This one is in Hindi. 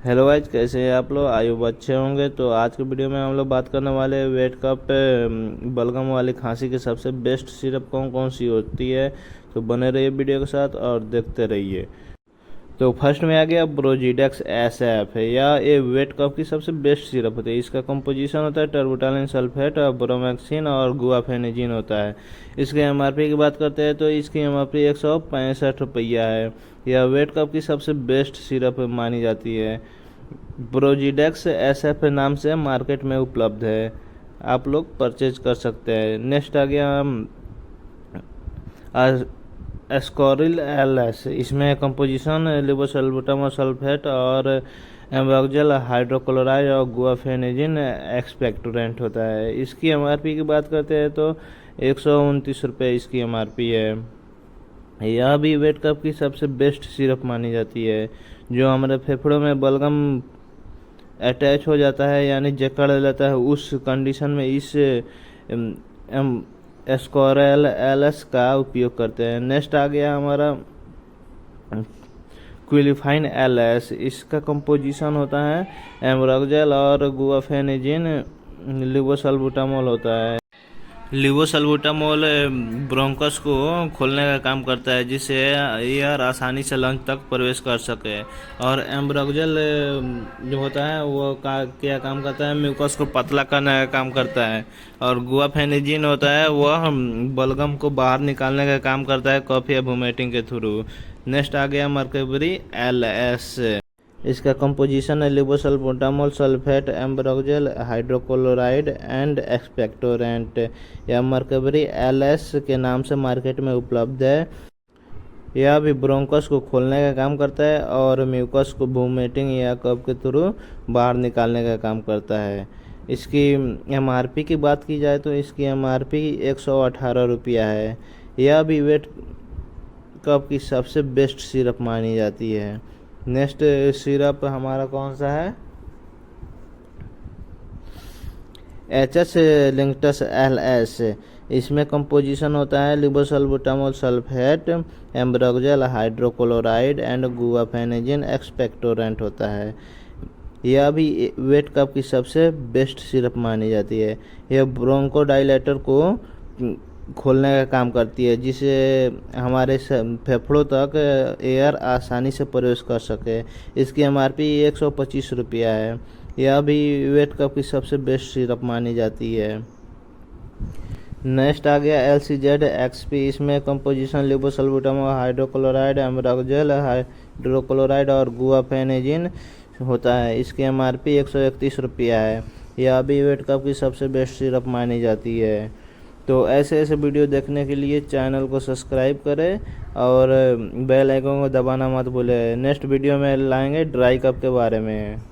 हेलो गाइज, कैसे हैं आप लोग। आई होप अच्छे होंगे। तो आज के वीडियो में हम लोग बात करने वाले हैं वेट कप बलगम वाली खांसी की सबसे बेस्ट सिरप कौन कौन सी होती है। तो बने रहिए वीडियो के साथ और देखते रहिए। तो फर्स्ट में आ गया ब्रोजीडेक्स SF है। या ये वेट कप की सबसे बेस्ट सिरप होती है। इसका कंपोजिशन होता है टर्बुटालिन सल्फेट और ब्रोमैक्सिन और गुआफेनिजिन होता है। इसके MRP की बात करते हैं तो इसकी MRP 165 रुपया है। यह वेट कप की सबसे बेस्ट सिरप मानी जाती है। ब्रोजीडेक्स SF नाम से मार्केट में उपलब्ध है, आप लोग परचेज कर सकते हैं। नेक्स्ट आ गया एस्कॉरिल LS। इसमें कंपोजिशन लिबोसल्बुटामॉल सल्फेट और एम्ब्रोक्सिल हाइड्रोक्लोराइड और गुआफेनिजिन एक्सपेक्टोरेंट होता है। इसकी MRP की बात करते हैं तो 129 रुपये इसकी MRP है। यह भी वेट कप की सबसे बेस्ट सिरप मानी जाती है। जो हमारे फेफड़ों में बलगम अटैच हो जाता है यानी जकड़ लेता है, उस कंडीशन में इस एस्कॉरेल LS का उपयोग करते हैं। नेक्स्ट आ गया हमारा क्विलिफाइन LS। इसका कंपोजिशन होता है एम्ब्रोक्सिल और गुआफेनिजिन लिबोसल्बुटामॉल होता है। लिवोसल्बुटामॉल ब्रोंकस को खोलने का काम करता है, जिससे एयर आसानी से लंग तक प्रवेश कर सके। और एम्ब्रोक्सिल जो होता है वो क्या काम करता है, म्यूकस को पतला करने का काम करता है। और गुआफेनिजिन होता है वह बलगम को बाहर निकालने का काम करता है कफ या वोमिटिंग के थ्रू। नेक्स्ट आ गया मर्क्यूरी LS। इसका कंपोजिशन है लिबोसल्बुटामॉल सल्फेट एम्ब्रोक्सिल हाइड्रोक्लोराइड एंड एक्सपेक्टोरेंट। यह मर्क्यूरी LS के नाम से मार्केट में उपलब्ध है। यह भी ब्रोंकस को खोलने का काम करता है और म्यूकस को वोमिटिंग या कफ के थ्रू बाहर निकालने का काम करता है। इसकी MRP की बात की जाए तो इसकी MRP 118 रुपया है। यह भी वेट कप की सबसे बेस्ट सिरप मानी जाती है। नेक्स्ट सिरप हमारा कौन सा है, HS लिंक्टस LS। इसमें कंपोजिशन होता है लिबोसल्बुटामॉल सल्फेट एम्ब्रोक्सिल हाइड्रोक्लोराइड एंड गुआफेनिजिन एक्सपेक्टोरेंट होता है। यह भी वेट कप की सबसे बेस्ट सिरप मानी जाती है। यह ब्रोंकोडाइलेटर को खोलने का काम करती है, जिससे हमारे फेफड़ों तक एयर आसानी से प्रवेश कर सके। इसकी MRP 125 रुपया है। यह भी वेट कप की सबसे बेस्ट सिरप मानी जाती है। नेक्स्ट आ गया LCZ XP। इसमें कंपोजिशन लिबोसल्बुटामॉल हाइड्रोक्लोराइड एम्ब्रोक्सिल हाइड्रोक्लोराइड और गुआफेनिजिन होता है। इसकी MRP 131 रुपया है। यह भी वेट कप की सबसे बेस्ट सिरप मानी जाती है। तो ऐसे ऐसे वीडियो देखने के लिए चैनल को सब्सक्राइब करें और बेल आइकन को दबाना मत भूलें। नेक्स्ट वीडियो में लाएंगे ड्राई कप के बारे में।